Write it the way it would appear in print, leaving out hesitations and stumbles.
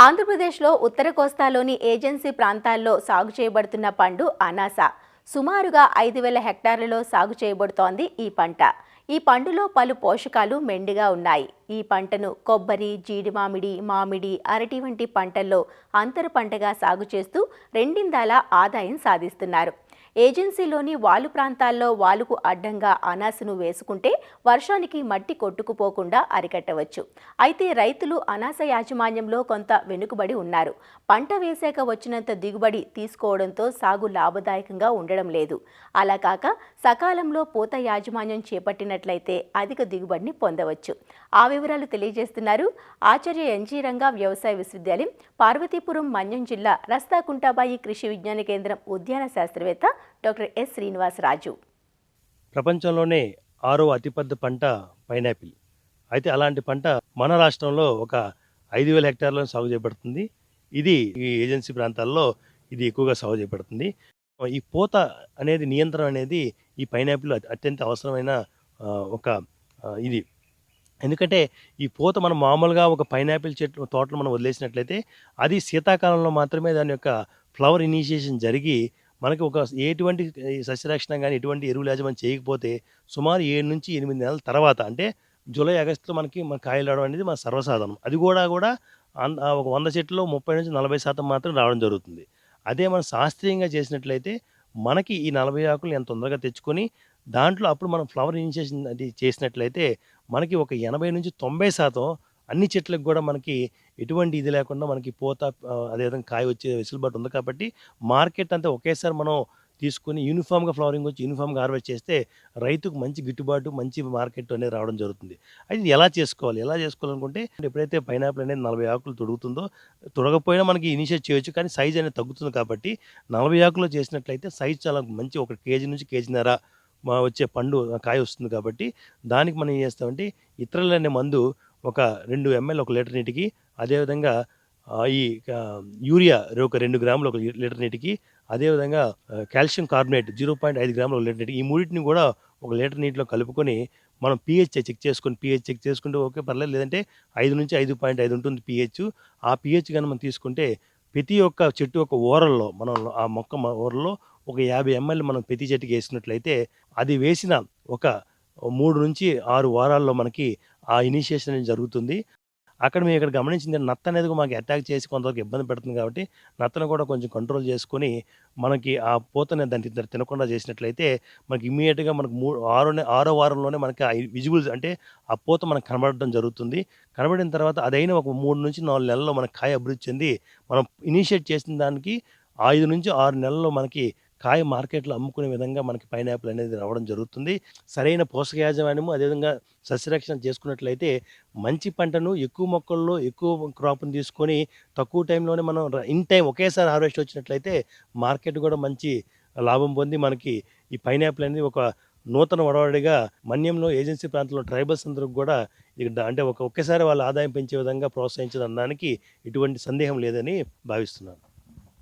ఆంధ్రప్రదేశ్లో ఉత్తర కోస్తాలోని ఏజెన్సీ ప్రాంతాల్లో సాగు చేయబడుతున్న పండు అనాస. సుమారుగా 5,000 హెక్టార్లలో సాగు చేయబడుతోంది ఈ పంట. ఈ పండులో పలు పోషకాలు మెండుగా ఉన్నాయి. ఈ పంటను కొబ్బరి, జీడి మామిడి, అరటి వంటి పంటల్లో అంతర పంటగా సాగు చేస్తూ రెండిందాల ఆదాయం సాధిస్తున్నారు. ఏజెన్సీలోని వాలు ప్రాంతాల్లో వాలుకు అడ్డంగా అనాసను వేసుకుంటే వర్షానికి మట్టి కొట్టుకుపోకుండా అరికట్టవచ్చు. అయితే రైతులు అనాస యాజమాన్యంలో కొంత వెనుకబడి ఉన్నారు. పంట వేసాక వచ్చినంత దిగుబడి తీసుకోవడంతో సాగు లాభదాయకంగా ఉండడం లేదు. అలా కాక సకాలంలో పూత యాజమాన్యం చేపట్టినట్లయితే అధిక దిగుబడిని పొందవచ్చు. ఆ వివరాలు తెలియజేస్తున్నారు ఆచార్య ఎన్జీ రంగా వ్యవసాయ విశ్వవిద్యాలయం, పార్వతీపురం మన్యం జిల్లా రస్తాకుంటాబాయి కృషి విజ్ఞాన కేంద్రం ఉద్యాన శాస్త్రవేత్త డాక్టర్ ఎస్ శ్రీనివాసరాజు. ప్రపంచంలోనే 6వ అతిపెద్ద పంట పైనాపిల్. అయితే అలాంటి పంట మన రాష్ట్రంలో ఒక 5,000 హెక్టార్లలో సాగు చేయబడుతుంది. ఇది ఈ ఏజెన్సీ ప్రాంతాల్లో ఇది ఎక్కువగా సాగు చేయబడుతుంది. ఈ పూత అనేది నియంత్రణ అనేది ఈ పైనాపిల్ అత్యంత అవసరమైన ఒక ఇది. ఎందుకంటే ఈ పూత మనం మామూలుగా ఒక పైనాపిల్ చెట్టు తోటలో మనం వదిలేసినట్లయితే అది శీతాకాలంలో మాత్రమే దాని యొక్క ఫ్లవర్ ఇనిషియేషన్ జరిగి మనకి ఒక ఎటువంటి సస్యరక్షణ కానీ ఎటువంటి ఎరువులు యాజమాన్యం చేయకపోతే సుమారు 7 నుంచి 8 నెలల తర్వాత, అంటే జూలై ఆగస్టులో మన కాయలు రావడం అనేది మన సర్వసాధారణం. అది కూడా ఒక 100 చెట్లలో 30-40% మాత్రం రావడం జరుగుతుంది. అదే మనం శాస్త్రీయంగా చేసినట్లయితే మనకి ఈ 40 ఆకులు ఎంత తొందరగా తెచ్చుకొని దాంట్లో అప్పుడు మనం ఫ్లవర్ ఇనిషియేషన్ అది చేసినట్లయితే మనకి ఒక 80-90% అన్ని చెట్లకు కూడా మనకి ఎటువంటి ఇది లేకుండా మనకి పూత అదేవిధంగా కాయ వచ్చే వెసులుబాటు ఉంది. కాబట్టి మార్కెట్ అంతా ఒకేసారి మనం తీసుకొని యూనిఫామ్గా ఫ్లవరింగ్ వచ్చి యూనిఫామ్గా హార్వెస్ట్ చేస్తే రైతుకు మంచి గిట్టుబాటు, మంచి మార్కెట్ అనేది రావడం జరుగుతుంది. అయితే ఎలా చేసుకోవాలనుకుంటే ఎప్పుడైతే పైనాపిల్ అనేది 40 ఆకులు తొడగపోయినా మనకి ఇనిషియేట్ చేయొచ్చు, కానీ సైజ్ అనేది తగ్గుతుంది. కాబట్టి 40 ఆకులు చేసినట్లయితే సైజ్ చాలా మంచి 1 కేజీ నుంచి కేజీన్నర వచ్చే పండు కాయ వస్తుంది. కాబట్టి దానికి మనం ఏం చేస్తామంటే ఇతరులనే మందు ఒక 2 ml 1 లీటర్ నీటికి, అదేవిధంగా ఈ యూరియా ఒక 2 గ్రాములు 1 లీటర్ నీటికి, అదేవిధంగా కాల్షియం కార్బోనేట్ 0.5 గ్రాములు 1 లీటర్ నీటికి, ఈ మూడింటిని కూడా 1 లీటర్ నీటిలో కలుపుకొని మనం pH చెక్ చేసుకుంటే ఓకే పర్లేదు, లేదంటే 5-5.5 ఉంటుంది pH. ఆ pH కానీ మనం తీసుకుంటే ప్రతి ఒక్క చెట్టు యొక్క ఓరల్లో మనం ఆ మొక్క ఓరల్లో ఒక 50 ml మనం ప్రతి చెట్టుకి వేసినట్లయితే అది వేసిన ఒక 3-6 వారాల్లో మనకి ఆ ఇనిషియేషన్ అనేది జరుగుతుంది. అక్కడ మేము ఇక్కడ గమనించింది నత్త అనేది మాకు అటాక్ చేసి కొంతవరకు ఇబ్బంది పెడుతుంది. కాబట్టి నత్తను కూడా కొంచెం కంట్రోల్ చేసుకొని మనకి ఆ పూతని దాన్ని తినకుండా చేసినట్లయితే మనకి ఇమ్మీడియట్గా మనకు 6వ వారంలోనే మనకి ఆ విజిబుల్స్, అంటే ఆ పూత మనకు కనబడడం జరుగుతుంది. కనబడిన తర్వాత అదైన ఒక 3-4 నెలల్లో మనకి కాయ అభివృద్ధి చెంది మనం ఇనిషియేట్ చేసిన దానికి 5-6 నెలల్లో మనకి కాయ మార్కెట్లో అమ్ముకునే విధంగా మనకి పైనాపిల్ అనేది రావడం జరుగుతుంది. సరైన పోషక యాజమాన్యము, అదేవిధంగా సస్యరక్షణ చేసుకున్నట్లయితే మంచి పంటను ఎక్కువ మొక్కల్లో ఎక్కువ క్రాప్ని తీసుకొని తక్కువ టైంలోనే మనం ఇన్ టైం ఒకేసారి హార్వెస్ట్ వచ్చినట్లయితే మార్కెట్ కూడా మంచి లాభం పొంది మనకి ఈ పైనాపిల్ అనేది ఒక నూతన వడవడిగా మన్యంలో ఏజెన్సీ ప్రాంతంలో ట్రైబల్స్ అందరికి కూడా అంటే ఒకేసారి వాళ్ళ ఆదాయం పెంచే విధంగా ప్రోత్సహించడానికి ఎటువంటి సందేహం లేదని భావిస్తున్నాను.